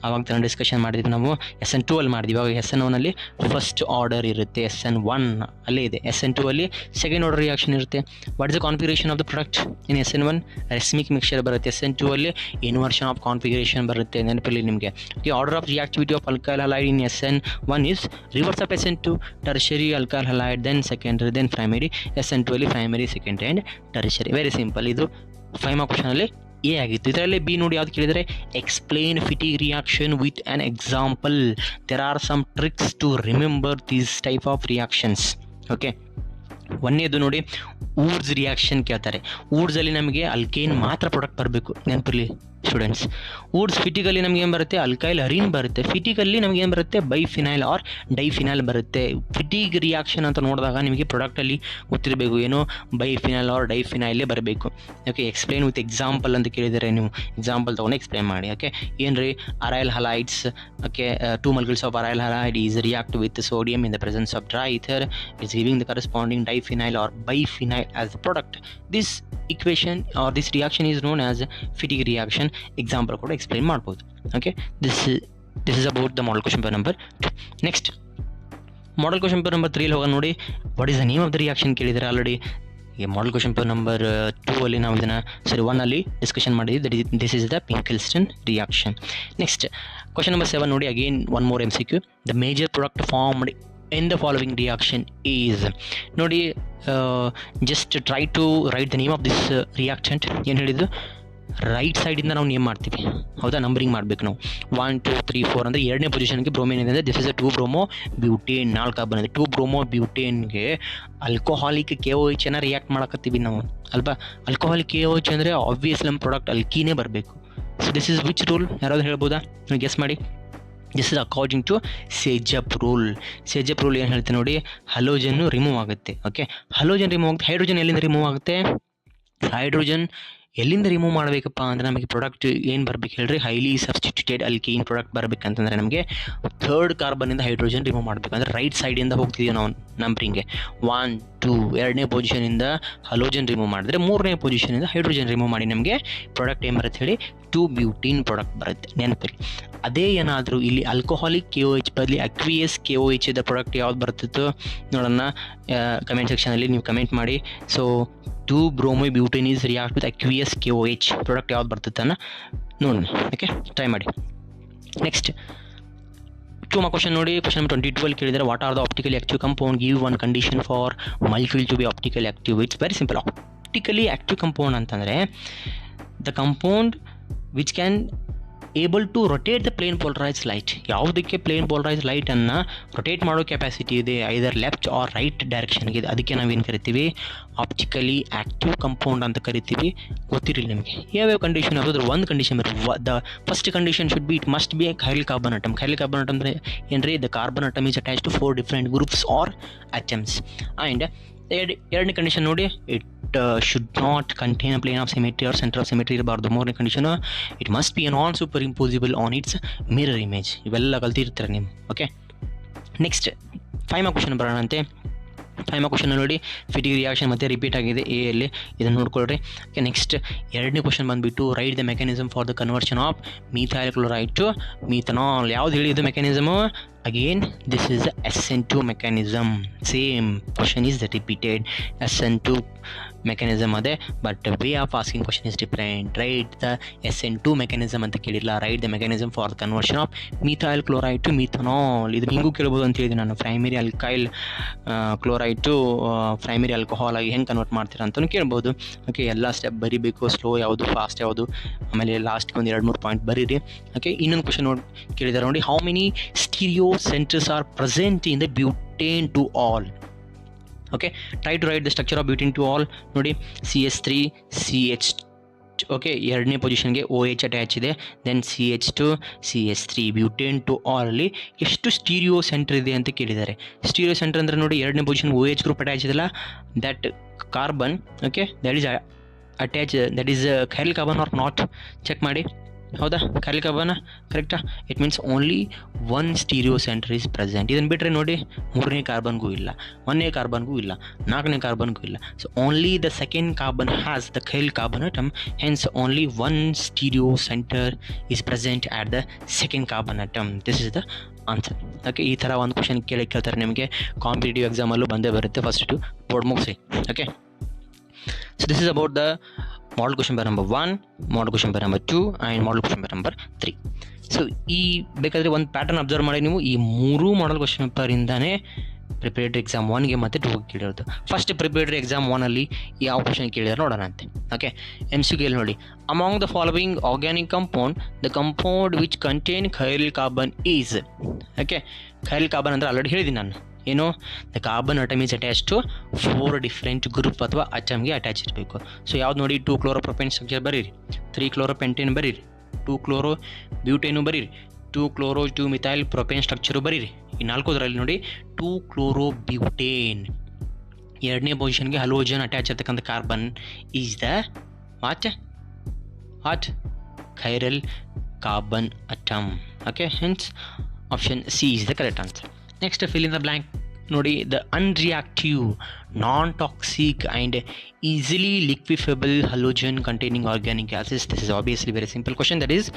ಆವಾಗ ತಾನು ಡಿಸ್ಕಷನ್ ಮಾಡಿದ್ವಿ ನಾವು. SN2 ಅಲ್ಲಿ ಮಾಡಿದ್ವಿ. ಇವಾಗ SN1 ಅಲ್ಲಿ ಫಸ್ಟ್ ಆರ್ಡರ್ ಇರುತ್ತೆ, SN1 ಅಲ್ಲೇ ಇದೆ. SN2 ಅಲ್ಲಿ ಸೆಕೆಂಡ್ ಆರ್ಡರ್ ರಿಯಾಕ್ಷನ್ ಇರುತ್ತೆ. What is the configuration of the product in SN1? Racemic mixture ಬರುತ್ತೆ. SN2 ಅಲ್ಲಿ ಇನ್ವರ್ಷನ್ ಆಫ್ ಕಾನ್ಫಿಗರೇಷನ್ ಬರುತ್ತೆ, ನೆನಪಲ್ಲಿ ನಿಮಗೆ. Okay, order of reactivity of alkyl halide in SN1 is reverse of SN2, tertiary alkyl halide, then secondary, then primary. SN2 ಅಲ್ಲಿ primary, secondary and tertiary. Very simple. ಇದು 5 mark ಕ್ವಶನಲ್ಲಿ A ಆಗಿತ್ತು. ಇದರಲ್ಲಿ B ನೋಡಿ ಯಾವ್ದು ಕೇಳಿದರೆ, explain Fittig reaction with an example. There are some tricks to remember these type of reactions. Okay, ಒಂದೇದು ನೋಡಿ, Wurtz reaction ಕೇಳ್ತಾರೆ. ಊಡ್ಸಲ್ಲಿ ನಮಗೆ ಅಲ್ಕೇನ್ ಮಾತ್ರ ಪ್ರಾಡಕ್ಟ್ ಬರಬೇಕು, ನೆನಪಿರಲಿ ಸ್ಟೂಡೆಂಟ್ಸ್. ಊಡ್ಸ್ ಫಿಟಿಗಲ್ಲಿ ನಮ್ಗೆ ಏನು ಬರುತ್ತೆ, ಅಲ್ಕೈಲ್ ಅರಿನ್ ಬರುತ್ತೆ. ಫಿಟಿಗಲ್ಲಿ ನಮ್ಗೆ ಏನು ಬರುತ್ತೆ, ಬೈಫಿನೈಲ್ ಆರ್ ಡೈಫಿನೈಲ್ ಬರುತ್ತೆ. ಫಿಟಿಗ್ ರಿಯಾಕ್ಷನ್ ಅಂತ ನೋಡಿದಾಗ ನಿಮಗೆ ಪ್ರಾಡಕ್ಟಲ್ಲಿ ಗೊತ್ತಿರಬೇಕು, ಏನು ಬೈಫಿನೈಲ್ ಆರ್ ಡೈಫಿನೈಲೇ ಬರಬೇಕು. ಓಕೆ, ಎಕ್ಸ್ಪ್ಲೈನ್ ವಿತ್ ಎಕ್ಸಾಂಪಲ್ ಅಂತ ಕೇಳಿದರೆ ನೀವು ಎಕ್ಸಾಂಪಲ್ ತೊಗೊಂಡು ಎಕ್ಸ್ಪ್ಲೈನ್ ಮಾಡಿ. ಓಕೆ, ಏನು ರೀ, aryl halides. Okay, 2 molecules of aryl halide is react with sodium in the presence of dry ether, is giving the corresponding diphenyl or biphenyl as the product. This equation or this reaction is known as Fittig reaction. Example ಕೂಡ explain ಮಾಡ್ಬೋದು. Okay, this is about the model question paper number 2. Next model question paper number 3 ಹೋಗೋಣ. ನೋಡಿ, what is the name of the reaction ಕೇಳಿದರೆ already. ಈ model question paper number 2 ಅಲ್ಲಿ ನಾವು ಇದನ್ನು 1 ಅಲ್ಲಿ ಡಿಸ್ಕಷನ್ ಮಾಡಿದ್ವಿ. This is the Finkelstein reaction. Next question number 7 ನೋಡಿ, again one more MCQ. The major product formed in the following reaction is. ನೋಡಿ, just try to write the name of this reactant. ಏನು ಹೇಳಿದ್ದು, right ಸೈಡಿಂದ ನಾವು name ಮಾಡ್ತೀವಿ, ಹೌದಾ? Numbering ಮಾಡಬೇಕು ನಾವು. 1 2 3 4 ಅಂದರೆ 2ನೇ ಪೊಸಿಷನ್ಗೆ ಬ್ರೋಮೇನ್ ಇದೆ. This is a 2 bromo butane, 4 carbon ಇದೆ. 2 ಬ್ರೋಮೋ ಬ್ಯೂಟೇನ್ಗೆ ಆಲ್ಕೋಹಾಲಿಕ್ KOH ರಿಯಾಕ್ಟ್ ಮಾಡಕತ್ತೀವಿ ನಾವು ಅಲ್ವಾ? ಆಲ್ಕೋಹಾಲಿಕ್ KOH ಅಂದರೆ ಆಬ್ವಿಯಸ್ಲಿ ನಮ್ಮ ಪ್ರಾಡಕ್ಟ್ ಅಲ್ಕೀನೇ ಬರಬೇಕು. So this is which rule? ಯಾರಾದರೂ ಹೇಳ್ಬೋದಾ? ನೀವು ಗೆಸ್ ಮಾಡಿ. This is according to Saytzeff rule. Saytzeff rule ಏನು ಹೇಳ್ತೆ ನೋಡಿ, ಹಲೋಜನ್ನು ರಿಮೂವ್ ಆಗುತ್ತೆ. ಓಕೆ, ಹಲೋಜನ್ ರಿಮೂವ್ ಆಗುತ್ತೆ. ಹೈಡ್ರೋಜನ್ ಎಲ್ಲಿಂದ ರಿಮೂವ್ ಆಗುತ್ತೆ? ಹೈಡ್ರೋಜನ್ ಎಲ್ಲಿಂದ ರಿಮೂವ್ ಮಾಡಬೇಕಪ್ಪ ಅಂದರೆ ನಮಗೆ ಪ್ರಾಡಕ್ಟ್ ಏನು ಬರಬೇಕು ಹೇಳ್ರಿ, ಹೈಲಿ ಸಬ್ಸ್ಟಿಟ್ಯೂಟೆಡ್ ಅಲ್ಕೀನ್ ಪ್ರಾಡಕ್ಟ್ ಬರಬೇಕಂತಂದರೆ ನಮಗೆ 3rd ಕಾರ್ಬನಿಂದ ಹೈಡ್ರೋಜನ್ ರಿಮೂವ್ ಮಾಡಬೇಕು. ಅಂದರೆ ರೈಟ್ ಸೈಡಿಂದ ಹೋಗ್ತಿದ್ದೀವಿ ನಾವು ನಂಬರಿಂಗ್ಗೆ. 1 2 2ನೇ ಪೊಸಿಷನಿಂದ ಹಲೋಜನ್ ರಿಮೂವ್ ಮಾಡಿದ್ರೆ 3ನೇ ಪೊಸಿಷನಿಂದ ಹೈಡ್ರೋಜನ್ ರಿಮೂವ್ ಮಾಡಿ ನಮಗೆ ಪ್ರಾಡಕ್ಟ್ ಏನು ಬರುತ್ತೆ ಹೇಳಿ, 2-ಬ್ಯೂಟೀನ್ ಪ್ರಾಡಕ್ಟ್ ಬರುತ್ತೆ, ನೆನಪಿರಿ. ಅದೇ ಏನಾದರೂ ಇಲ್ಲಿ ಆಲ್ಕೋಹಾಲಿಕ್ KOH ಬದಲಿ ಅಕ್ವಿಯಸ್ KOH ಇದ್ದ ಪ್ರಾಡಕ್ಟ್ ಯಾವ್ದು ಬರ್ತಿತ್ತು ನೋಡೋಣ, ಕಮೆಂಟ್ ಸೆಕ್ಷನಲ್ಲಿ ನೀವು ಕಮೆಂಟ್ ಮಾಡಿ. So two bromobutane is react with aqueous KOH product ಯಾವ್ದು ಬರ್ತಿತ್ತನ್ನ ನೋಡೋಣ. ಓಕೆ, ಟ್ರೈ ಮಾಡಿ. ನೆಕ್ಸ್ಟ್ 2 ಮಾರ್ಕ್ ಕ್ವಶನ್ ನೋಡಿ, ಕ್ವಶನ್ ನಂಬರ್ 22 ಅಲ್ಲಿ ಕೇಳಿದರೆ, what are the optically active compound, give one condition for molecule to be optically active. It's very simple. Optically active compound ಅಂತಂದರೆ the compound which can able to rotate the plane polarise light. ಯಾವುದಕ್ಕೆ plane polarise ಲೈಟನ್ನು rotate ಮಾಡೋ capacity ಇದೆ, either left or right ಡೈರೆಕ್ಷನ್ಗೆ ಇದೆ, ಅದಕ್ಕೆ ನಾವೇನು ಕರಿತೀವಿ, ಆಪ್ಟಿಕಲಿ ಆ್ಯಕ್ಟಿವ್ ಕಂಪೌಂಡ್ ಅಂತ ಕರಿತೀವಿ. ಗೊತ್ತಿರಲಿಲ್ಲ ನಿಮಗೆ ಯಾವ್ಯಾವ ಕಂಡೀಷನ್ ಯಾವುದಾದ್ರು ಒಂದು ಕಂಡೀಷನ್ ಬರುತ್ತೆ. The first condition should be, it must be a chiral carbon atom. Chiral carbon atom ಅಂದರೆ ಏನು ರೀ, the carbon atom is attach to 4 different groups or atoms and ಎರಡನೇ ಕಂಡೀಷನ್ ನೋಡಿ, it should not contain a plane of symmetry or centre of symmetry ಇರಬಾರ್ದು. ಮೂರನೇ condition, it must be non super impossible on its mirror image. ಇವೆಲ್ಲ ಕಲ್ತಿರ್ತಾರೆ ನೀವು. Okay, next 5 mark question ಬರೋಣಂತೆ. 5 mark question ನೋಡಿ, Fittig reaction ಮತ್ತೆ repeat ಆಗಿದೆ A ಅಲ್ಲಿ, ಇದನ್ನು ನೋಡ್ಕೊಳ್ರಿ. ಓಕೆ, ನೆಕ್ಸ್ಟ್ ಎರಡನೇ ಕ್ವಶನ್ ಬಂದುಬಿಟ್ಟು write the mechanism for the conversion of methyl chloride to methanol. ಯಾವ್ದು ಹೇಳಿ ಇದು mechanism? Again, this is the SN2 mechanism. Same question is repeated. SN2 mechanism ade, but the way of asking question is different. Write the SN2 mechanism ಅಂತ ಕೇಳಿಲ್ಲ. Write the mechanism for the conversion of methyl chloride to methanol. ಇದು ಹಿಂಗೂ ಕೇಳ್ಬೋದು ಅಂತ ಹೇಳಿದೆ ನಾನು. Primary alkyl chloride to primary alcohol ಆಗಿ ಹೆಂಗೆ ಕನ್ವರ್ಟ್ ಮಾಡ್ತೀರಾ ಅಂತಲೂ ಕೇಳ್ಬೋದು. ಓಕೆ, ಎಲ್ಲ ಸ್ಟೆಪ್ ಬರೀಬೇಕು, ಸ್ಲೋ ಯಾವುದು ಫಾಸ್ಟ್ ಯಾವುದು, ಆಮೇಲೆ ಲಾಸ್ಟ್ಗೆ ಒಂದು 2-3 ಪಾಯಿಂಟ್ ಬರೀರಿ. ಓಕೆ, ಇನ್ನೊಂದು ಕ್ವಶನ್ ಕೇಳಿದ್ದಾರೆ ನೋಡಿ, how many stereo centers are present in the butane to all. Okay, try to write the structure of butane to all. ನೋಡಿ, CH3 CH, ಓಕೆ, ಎರಡನೇ ಪೊಸಿಷನ್ಗೆ OH ಅಟ್ಯಾಚ್ ಇದೆ, then CH2 CH3. Butane two ol ಅಲ್ಲಿ ಎಷ್ಟು stereo centre ಇದೆ ಅಂತ ಕೇಳಿದ್ದಾರೆ. Stereo centre ಅಂದರೆ ನೋಡಿ, ಎರಡನೇ ಪೊಸಿಷನ್ OH ಗ್ರೂಪ್ ಅಟ್ಯಾಚ್ ಇದೆಲ್ಲ, that carbon, okay, that is attach, that is chiral carbon or not, check ಮಾಡಿ. ಹೌದಾ, ಖೈಲ್ ಕಾರ್ಬನ್ ಕರೆಕ್ಟಾ? It means only 1 stereo centre is present. ಇದನ್ನು ಬಿಟ್ಟರೆ ನೋಡಿ, 3ನೇ ಕಾರ್ಬನ್ಗೂ ಇಲ್ಲ, 1ನೇ ಕಾರ್ಬನ್ಗೂ ಇಲ್ಲ, 4ನೇ ಕಾರ್ಬನ್ಗೂ ಇಲ್ಲ. So only the second carbon has the chiral carbon atom, hence only 1 stereo centre is present at the second carbon atom. This is the answer. Okay, ಈ ಥರ ಒಂದು ಕ್ವಶನ್ ಕೇಳ್ತಾರೆ ನಿಮಗೆ, ಕಾಂಪಿಟೇಟಿವ್ ಎಕ್ಸಾಮಲ್ಲೂ ಬಂದೇ ಬರುತ್ತೆ. ಫಸ್ಟ್ ಬೋರ್ಡ್ ಮುಗಿಸಿ. Okay, so this is about the model question paper number 1, model question paper number 2 and model question paper number 3. So ಈ ಬೇಕಾದರೆ ಒಂದು ಪ್ಯಾಟರ್ನ್ ಅಬ್ಸರ್ವ್ ಮಾಡಿ ನೀವು, ಈ 3 ಮಾಡಲ್ ಕ್ವಶನ್ ಪೇಪರಿಂದಾನೇ ಪ್ರಿಪರೇಟರಿ ಎಕ್ಸಾಮ್ 1ಗೆ ಮತ್ತು 2ಗೆ ಕೇಳಿರೋದು. ಫಸ್ಟ್ ಪ್ರಿಪರೇಟರಿ ಎಕ್ಸಾಮ್ 1ಅಲ್ಲಿ ಯಾವ ಕ್ವಶನ್ ಕೇಳಿದಾರೆ ನೋಡೋಣ ಅಂತೆ. ಓಕೆ, MCQ ನೋಡಿ, among the following organic compound the compound which contain chiral carbon is. Okay, chiral carbon ಅಂದರೆ ಆಲ್ರೆಡಿ ಹೇಳಿದ್ದೀನಿ ನಾನು, ಏನು, the carbon atom is attach to 4 different group ಅಥವಾ ಅಟಮ್ಗೆ ಅಟ್ಯಾಚ್ ಇರಬೇಕು. ಸೊ ಯಾವ್ದು ನೋಡಿ, 2 ಕ್ಲೋರೋಪ್ರೊಪೇನ್ ಸ್ಟ್ರಕ್ಚರ್ ಬರೀರಿ, 3 ಕ್ಲೋರೋಪೆಂಟೇನ್ ಬರೀರಿ, 2 ಕ್ಲೋರೋ ಬ್ಯೂಟೇನು ಬರೀರಿ, 2 ಕ್ಲೋರೋ 2 ಮಿಥೈಲ್ ಪ್ರೊಪೇನ್ ಸ್ಟ್ರಕ್ಚರು ಬರೀರಿ. ಈ 4ದರಲ್ಲಿ ನೋಡಿ 2 ಕ್ಲೋರೋ ಬ್ಯೂಟೇನ್, ಎರಡನೇ ಪೊಸಿಷನ್ಗೆ ಹಲೋಜನ್ ಅಟ್ಯಾಚ್ ಇರ್ತಕ್ಕಂಥ carbon is the what chiral carbon atom. Okay, hence option C is the correct answer. Next fill in the blank ನೋಡಿ, the unreactive non toxic and easily liquefiable halogen containing organic gases. This is obviously very simple question. That is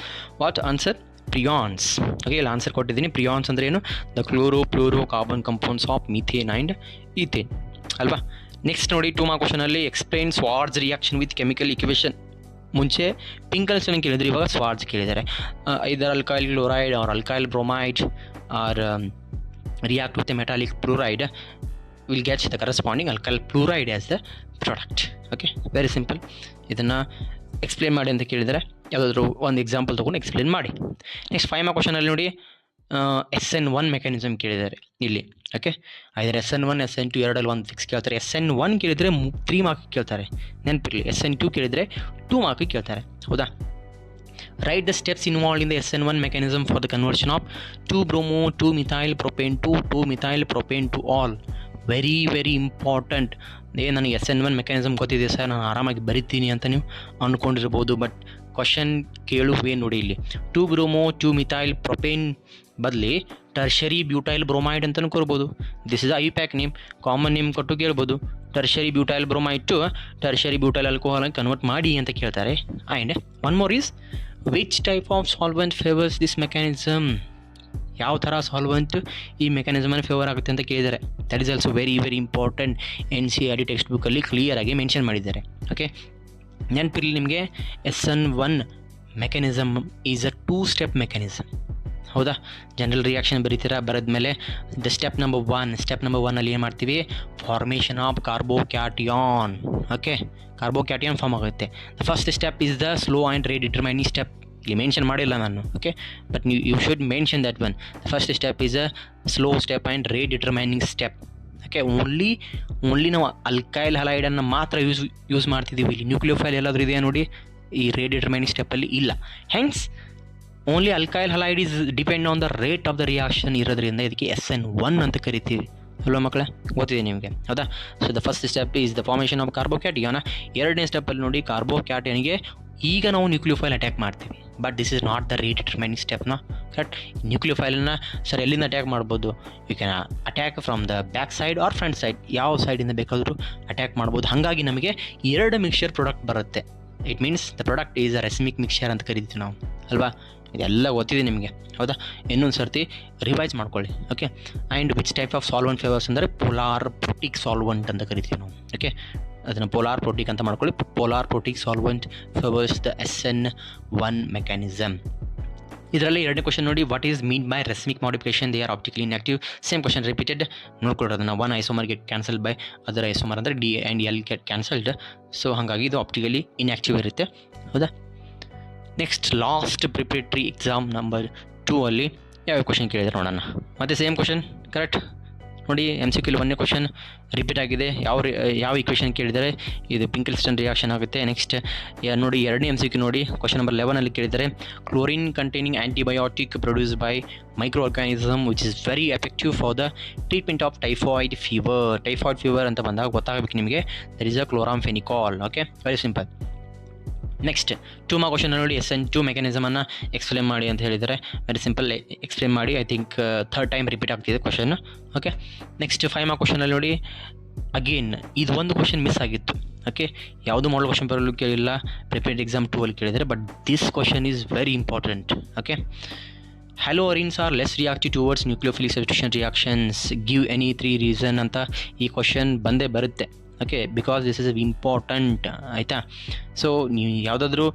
what answer? Freons. Okay, ಇಲ್ಲಿ answer ಕೊಟ್ಟಿದ್ದೀನಿ. Freons ಅಂದರೆ ಏನು? The chloro fluoro carbon compounds of methane and ethane ಅಲ್ವಾ. Next ನೋಡಿ, 2 mark ಕ್ವಶನಲ್ಲಿ explain Swarts reaction with chemical equation. ಮುಂಚೆ ಪಿಂಕಲ್ಸನ್ನು ಕೇಳಿದ್ರು, ಇವಾಗ ಸ್ವಾರ್ಡ್ಸ್ ಕೇಳಿದ್ದಾರೆ. ಇದರ್ alkyl chloride or alkyl bromide or react with a metallic fluoride, will get the corresponding alkyl fluoride as the product. Okay, very simple. ಇದನ್ನು explain ಮಾಡಿ ಅಂತ ಕೇಳಿದರೆ ಯಾವುದಾದ್ರೂ ಒಂದು ಎಕ್ಸಾಂಪಲ್ ತೊಗೊಂಡು ಎಕ್ಸ್ಪ್ಲೇನ್ ಮಾಡಿ. ನೆಕ್ಸ್ಟ್ 5 ಮಾರ್ಕ್ ಕ್ವಶನಲ್ಲಿ ನೋಡಿ, SN1 ಮೆಕ್ಯಾನಿಸಮ್ ಕೇಳಿದ್ದಾರೆ ಇಲ್ಲಿ. ಓಕೆ, ಐದರ SN1 SN2 ಎರಡಲ್ಲಿ ಒಂದು ಫಿಕ್ಸ್ ಕೇಳ್ತಾರೆ. SN1 ಕೇಳಿದರೆ 3 ಮಾರ್ಕ್ ಕೇಳ್ತಾರೆ, ನೆನಪಿರಲಿ. SN2 ಕೇಳಿದರೆ 2 ಮಾರ್ಕ್ ಕೇಳ್ತಾರೆ. ಹೌದಾ? Write the steps involved in the SN1 mechanism for the conversion of 2-bromo 2-methyl propane to 2-methyl propane to all. Very very important. ನನಗೆ SN1 ಮೆಕ್ಯಾನಿಸಮ್ ಗೊತ್ತಿದೆ ಸರ್, ನಾನು ಆರಾಮಾಗಿ ಬರಿತೀನಿ ಅಂತ ನೀವು ಅಂದ್ಕೊಂಡಿರ್ಬೋದು. ಬಟ್ ಕ್ವಶನ್ ಕೇಳುವೆ ನೋಡಿ ಇಲ್ಲಿ, 2-bromo 2-methyl propane ಬದಲಿ ಟರ್ಷರಿ ಬ್ಯೂಟೈಲ್ ಬ್ರೋಮೈಡ್ ಅಂತಲೂ ಕೊಡ್ಬೋದು. This is IUPAC name, common name ಕೊಟ್ಟು ಕೇಳ್ಬೋದು. Tertiary butyl bromide to tertiary butyl alcohol convert ಮಾಡಿ ಅಂತ ಕೇಳ್ತಾರೆ. And one more is, which type of solvent favours this mechanism. ಯಾವ ಥರ ಸಾಲ್ವೆಂಟ್ ಈ ಮೆಕ್ಯಾನಿಸಮನ್ನು ಫೇವರ್ ಆಗುತ್ತೆ ಅಂತ ಕೇಳಿದ್ದಾರೆ. That is also very very important. NCERT text ಬುಕ್ಕಲ್ಲಿ ಕ್ಲಿಯರಾಗಿ ಮೆನ್ಷನ್ ಮಾಡಿದ್ದಾರೆ. ಓಕೆ, ನೆನಪಿರಲಿ ನಿಮಗೆ, SN1 mechanism is a two step mechanism. ಹೌದಾ? ಜನರಲ್ ರಿಯಾಕ್ಷನ್ ಬರೀತೀರಾ, ಬರೆದ್ಮೇಲೆ ದ ಸ್ಟೆಪ್ ನಂಬರ್ 1 ಅಲ್ಲಿ ಏನು ಮಾಡ್ತೀವಿ? Formation of carbocation. Okay, carbocation form ಆಗುತ್ತೆ. The first step is the slow and rate determining step. ಇಲ್ಲಿ ಮೆನ್ಷನ್ ಮಾಡಿಲ್ಲ ನಾನು. Okay, but you should mention that one. The first step is a slow step and rate determining step. Okay, only ನಾವು alkyl ಹಲೈಡನ್ನು ಮಾತ್ರ use ಮಾಡ್ತಿದ್ದೀವಿ. ಇಲ್ಲಿ nucleophile ಎಲ್ಲಾದರೂ ಇದೆಯಾ ನೋಡಿ, ಈ ರೇಟ್ ಡಿಟರ್ಮೈನಿಂಗ್ ಸ್ಟೆಪ್ಪಲ್ಲಿ ಇಲ್ಲ. Hence only alkyl halide is depend on the rate of the reaction ಇರೋದ್ರಿಂದ ಇದಕ್ಕೆ SN1 ಅಂತ ಕರಿತೀವಿ. ಅಲ್ವಾ ಮಕ್ಕಳೇ, ಗೊತ್ತಿದೆ ನಿಮಗೆ, ಹೌದಾ? So the first step is the formation of carbocation. ಎರಡನೇ ಸ್ಟೆಪ್ಪಲ್ಲಿ ನೋಡಿ ಕಾರ್ಬೋಕ್ಯಾಟಿಯನ್ಗೆ ಈಗ ನಾವು ನ್ಯೂಕ್ಲಿಯೋಫೈಲ್ ಅಟ್ಯಾಕ್ ಮಾಡ್ತೀವಿ, but this is not the rate determining ಸ್ಟೆಪ್ನ. ಕರೆಕ್ಟ್? ನ್ಯೂಕ್ಲಿಯೋಫೈಲನ್ನ ಸರ್ ಎಲ್ಲಿಂದ ಅಟ್ಯಾಕ್ ಮಾಡ್ಬೋದು? You can attack from the back side or front side, ಯಾವ ಸೈಡಿಂದ ಬೇಕಾದರೂ ಅಟ್ಯಾಕ್ ಮಾಡ್ಬೋದು. ಹಾಗಾಗಿ ನಮಗೆ ಎರಡು ಮಿಕ್ಸ್ಚರ್ ಪ್ರಾಡಕ್ಟ್ ಬರುತ್ತೆ. It means the product is a racemic mixture ಅಂತ ಕರಿತೀವಿ ನಾವು, ಅಲ್ವಾ? ಇದೆಲ್ಲ ಗೊತ್ತಿದೆ ನಿಮಗೆ, ಹೌದಾ? ಇನ್ನೊಂದು ಸರ್ತಿ ರಿವೈಸ್ ಮಾಡ್ಕೊಳ್ಳಿ. Okay. And which type of solvent favours ಅಂದರೆ ಪೋಲಾರ್ ಪ್ರೊಟಿಕ್ ಸಾಲ್ವೆಂಟ್ ಅಂತ ಕರಿತೀವಿ ನಾವು. ಓಕೆ, ಅದನ್ನು ಪೋಲಾರ್ ಪ್ರೊಟಿಕ್ ಅಂತ ಮಾಡ್ಕೊಳ್ಳಿ. Polar protic solvent favours the SN1 mechanism. ಇದರಲ್ಲಿ ಎರಡನೇ ಕ್ವಶನ್ ನೋಡಿ, what is mean by racemic modification? They are optically inactive. Same question repeated. ನೋಡ್ಕೊಳ್ಳಿ ಅದನ್ನು. One isomer get cancelled by other isomer ಅಂದರೆ D and L get cancelled. So ಹಾಗಾಗಿ ಇದು optically inactive ಇರುತ್ತೆ, ಹೌದಾ? Next last preparatory exam number 2 ಅಲ್ಲಿ ಯಾವ question ಕೇಳಿದ್ರೆ ನೋಡೋಣ. ಮತ್ತು ಸೇಮ್ ಕ್ವಶನ್, ಕರೆಕ್ಟ್ ನೋಡಿ. MCQ ಒಂದನೇ ಕ್ವಶನ್ ರಿಪೀಟ್ ಆಗಿದೆ. ಯಾವ ಇಕ್ವೇಷನ್ ಕೇಳಿದರೆ ಇದು ಪಿಂಕಲ್ಸ್ಟನ್ ರಿಯಾಕ್ಷನ್ ಆಗುತ್ತೆ. ನೆಕ್ಸ್ಟ್ ನೋಡಿ ಎರಡನೇ MCQ ನೋಡಿ, ಕ್ವಶನ್ ನಂಬರ್ 11 ಕೇಳಿದರೆ chlorine containing antibiotic produce by microorganism which is very effective for the treatment of typhoid fever. Typhoid fever ಅಂತ ಬಂದಾಗ ಗೊತ್ತಾಗಬೇಕು ನಿಮಗೆ, there is a chloramphenicol. Okay, very simple. Next 2 mark question ನೋಡಿ, SN2 ಮೆಕ್ಯಾನಿಸಮನ್ನು explain ಮಾಡಿ ಅಂತ ಹೇಳಿದರೆ very simple explain ಮಾಡಿ. I think 3rd time repeat ಆಗ್ತಿದೆ ಕ್ವಶನ್. ಓಕೆ, ನೆಕ್ಸ್ಟ್ 5 ಮಾರ್ಕ್ ಕ್ವಶನಲ್ಲಿ ನೋಡಿ, ಅಗೇನ್ ಇದು ಒಂದು ಕ್ವಶನ್ ಮಿಸ್ ಆಗಿತ್ತು. ಓಕೆ, ಯಾವುದು ಮಾಡಲ್ ಕ್ವಶನ್ ಬರಲು ಕೇಳಿಲ್ಲ, ಪ್ರಿಪೇರ್ಡ್ ಎಕ್ಸಾಮ್ 2 ಅಲ್ಲಿ ಕೇಳಿದರೆ, but this question is very important. Okay, haloarenes are less reactive towards nucleophilic substitution reactions, give any 3 reason ಅಂತ ಈ ಕ್ವಶನ್ ಬಂದೇ ಬರುತ್ತೆ. Okay, because this is important, ಆಯಿತಾ? ಸೊ ನೀವು ಯಾವುದಾದ್ರೂ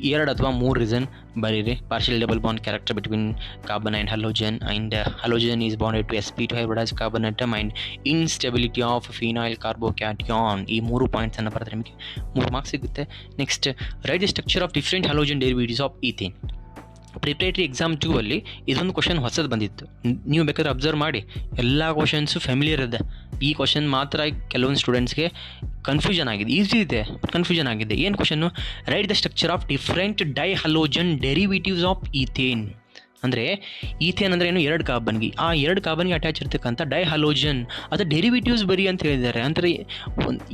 2 ಅಥವಾ 3 ರೀಸನ್ ಬರೀರಿ. Partial double bond character between carbon and halogen, and halogen is bonded to sp2 hybridise carbon atom, and instability of phenyl carbocation. ಈ 3 ಪಾಯಿಂಟ್ಸನ್ನು ಬರೆದ್ರೆ ನಿಮಗೆ 3 ಮಾರ್ಕ್ಸ್ ಸಿಗುತ್ತೆ. Next write the structure of different halogen derivatives of ethane. Preparatory exam 2 ಅಲ್ಲಿ ಇದೊಂದು question ಹೊಸದು ಬಂದಿತ್ತು. ನೀವು ಬೇಕಾದ್ರೆ ಅಬ್ಸರ್ವ್ ಮಾಡಿ, ಎಲ್ಲ ಕ್ವಶನ್ಸು ಫ್ಯಾಮಿಲಿಯರ್ ಇದೆ. ಈ ಕ್ವಶನ್ ಮಾತ್ರ ಕೆಲವೊಂದು ಸ್ಟೂಡೆಂಟ್ಸ್ಗೆ ಕನ್ಫ್ಯೂಷನ್ ಆಗಿದೆ. ಈಸಿ ಇದೆ, ಕನ್ಫ್ಯೂಷನ್ ಆಗಿದೆ. ಏನು ಕ್ವಶನ್ನು? Write the structure of different dihalogen derivatives of ethane. ಅಂದರೆ ಈಥೇನ್ ಅಂದರೆ ಏನು? 2 ಕಾರ್ಬನ್ಗೆ, ಆ 2 ಕಾರ್ಬನ್ಗೆ ಅಟ್ಯಾಚ್ ಇರ್ತಕ್ಕಂಥ ಡೈಹಲೋಜನ್ ಅದು ಡೆರಿವೇಟಿವ್ಸ್ ಬರಿ ಅಂತ ಹೇಳಿದ್ದಾರೆ. ಅಂದರೆ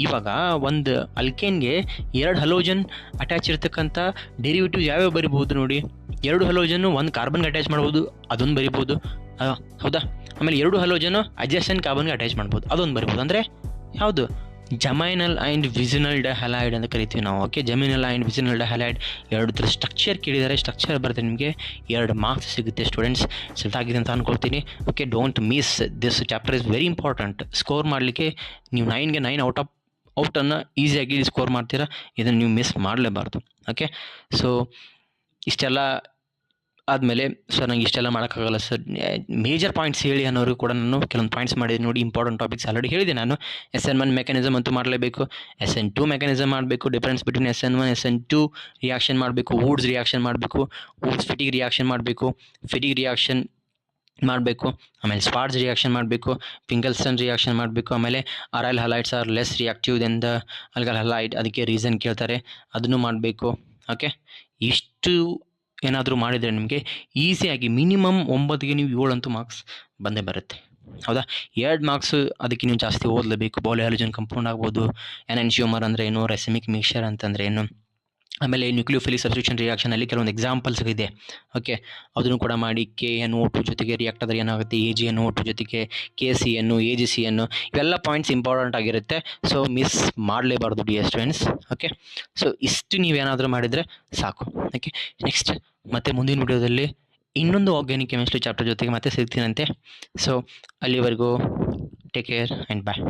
ಇವಾಗ ಒಂದು ಅಲ್ಕೇನ್ಗೆ 2 ಹಲೋಜನ್ ಅಟ್ಯಾಚ್ ಇರ್ತಕ್ಕಂಥ ಡೆರಿವೇಟಿವ್ಸ್ ಯಾವ್ಯಾವ ಬರಿಬೋದು ನೋಡಿ. 2 ಹಲೋಜನ್ನು 1 ಕಾರ್ಬನ್ಗೆ ಅಟ್ಯಾಚ್ ಮಾಡ್ಬೋದು, ಅದೊಂದು ಬರಿಬೋದು, ಹೌದಾ? ಆಮೇಲೆ 2 ಹಲೋಜನ್ನು ಅಡ್ಜಸೆಂಟ್ ಕಾರ್ಬನ್ಗೆ ಅಟ್ಯಾಚ್ ಮಾಡ್ಬೋದು, ಅದೊಂದು ಬರಿಬೋದು. ಅಂದರೆ ಯಾವುದು? ಜಮೈನಲ್ ಆ್ಯಂಡ್ ವಿಸಿನಲ್ ಡೈಹಲೈಡ್ ಅಂತ ಕರಿತೀವಿ ನಾವು. ಓಕೆ, ಜಮೈನಲ್ ಆ್ಯಂಡ್ ವಿಸಿನಲ್ ಡೈಹಲೈಡ್ ಎರಡರ ಸ್ಟ್ರಕ್ಚರ್ ಕೇಳಿದರೆ, ಸ್ಟ್ರಕ್ಚರ್ ಬರುತ್ತೆ ನಿಮಗೆ 2 ಮಾರ್ಕ್ಸ್ ಸಿಗುತ್ತೆ ಸ್ಟೂಡೆಂಟ್ಸ್. ಸಿದ್ಧಾಗಿದೆ ಅಂತ ಅಂದ್ಕೊಳ್ತೀನಿ. Okay, don't miss this chapter is very important. Score ಮಾಡಲಿಕ್ಕೆ ನೀವು 9ಗೆ 9 ಔಟನ್ನು ಈಸಿಯಾಗಿ ಸ್ಕೋರ್ ಮಾಡ್ತೀರಾ. ಇದನ್ನು ನೀವು ಮಿಸ್ ಮಾಡಲೇಬಾರ್ದು. ಓಕೆ, ಸೊ ಇಷ್ಟೆಲ್ಲ ಆದಮೇಲೆ ಸರ್ ನಂಗೆ ಇಷ್ಟೆಲ್ಲ ಮಾಡೋಕ್ಕಾಗಲ್ಲ ಸರ್, ಮೇಜರ್ ಪಾಯಿಂಟ್ಸ್ ಹೇಳಿ ಅನ್ನೋರು ಕೂಡ ನಾನು ಕೆಲವೊಂದು ಪಾಯಿಂಟ್ಸ್ ಮಾಡಿದ್ದೀನಿ ನೋಡಿ. ಇಂಪಾರ್ಟೆಂಟ್ ಟಾಪಿಕ್ಸ್ ಆಲ್ರೆಡಿ ಹೇಳಿದೆ ನಾನು. SN1 ಮೆಕ್ಯಾನಿಸಮ್ ಅಂತೂ ಮಾಡಲೇಬೇಕು, SN2 ಮೆಕ್ಯಾನಿಸಮ್ ಮಾಡಬೇಕು, difference between SN1 SN2 reaction ಮಾಡಬೇಕು, ವೂಡ್ಸ್ ರಿಯಾಕ್ಷನ್ ಮಾಡಬೇಕು, ವೂಡ್ಸ್ ಫಿಟಿಗ್ ರಿಯಾಕ್ಷನ್ ಮಾಡಬೇಕು, ಫಿಟಿಗ್ ರಿಯಾಕ್ಷನ್ ಮಾಡಬೇಕು, ಆಮೇಲೆ ಸ್ಪಾಟ್ಸ್ ರಿಯಾಕ್ಷನ್ ಮಾಡಬೇಕು, ಪಿಂಗಲ್ಸ್ಟನ್ ರಿಯಾಕ್ಷನ್ ಮಾಡಬೇಕು, ಆಮೇಲೆ aryl halides are less reactive than the alkyl halide, ಅದಕ್ಕೆ ರೀಸನ್ ಕೇಳ್ತಾರೆ, ಅದನ್ನು ಮಾಡಬೇಕು. ಓಕೆ, ಇಷ್ಟು ಏನಾದರೂ ಮಾಡಿದರೆ ನಿಮಗೆ ಈಸಿಯಾಗಿ ಮಿನಿಮಮ್ 9ಗೆ ನೀವು 7 ಅಂತೂ ಮಾರ್ಕ್ಸ್ ಬಂದೇ ಬರುತ್ತೆ, ಹೌದಾ? 2 ಮಾರ್ಕ್ಸು ಅದಕ್ಕೆ ನೀವು ಜಾಸ್ತಿ ಓದಲೇಬೇಕು. ಪಾಲಿಹ್ಯಾಲೋಜನ್ ಕಂಪೌಂಡ್ ಆಗ್ಬೋದು, ಎನ್ಎನ್ಶಿಯೋಮರ್ ಅಂದರೆ ಏನು, ರೆಸಿಮಿಕ್ ಮಿಕ್ಸ್ಚರ್ ಅಂತಂದರೆ ಏನು, ಆಮೇಲೆ ನ್ಯೂಕ್ಲಿಯೋಫಿಲಿಕ್ ಸಬ್ಸ್ಟಿಟ್ಯೂಷನ್ ರಿಯಾಕ್ಷನಲ್ಲಿ ಕೆಲವೊಂದು ಎಕ್ಸಾಂಪಲ್ಸ್ ಇದೆ. ಓಕೆ, ಅದನ್ನು ಕೂಡ ಮಾಡಿ. KNO2 ಜೊತೆಗೆ ರಿಯಾಕ್ಟ್ ಆದರೆ ಏನಾಗುತ್ತೆ, AgNO2 ಜೊತೆಗೆ KCN, AgCN, ಇವೆಲ್ಲ ಪಾಯಿಂಟ್ಸ್ ಇಂಪಾರ್ಟೆಂಟ್ ಆಗಿರುತ್ತೆ. ಸೊ ಮಿಸ್ ಮಾಡಲೇಬಾರ್ದು ಡಿಯರ್ ಸ್ಟೂಡೆಂಟ್ಸ್. ಓಕೆ, ಸೊ ಇಷ್ಟು ನೀವೇನಾದರೂ ಮಾಡಿದರೆ ಸಾಕು. ಓಕೆ, ನೆಕ್ಸ್ಟ್ ಮತ್ತೆ ಮುಂದಿನ ವಿಡಿಯೋದಲ್ಲಿ ಇನ್ನೊಂದು ಆರ್ಗ್ಯಾನಿಕ್ ಕೆಮಿಸ್ಟ್ರಿ ಚಾಪ್ಟರ್ ಜೊತೆಗೆ ಮತ್ತೆ ಸಿಗ್ತೀನಂತೆ. ಸೊ ಅಲ್ಲಿವರೆಗೂ ಟೇಕ್ ಕೇರ್ ಆ್ಯಂಡ್ ಬಾಯ್.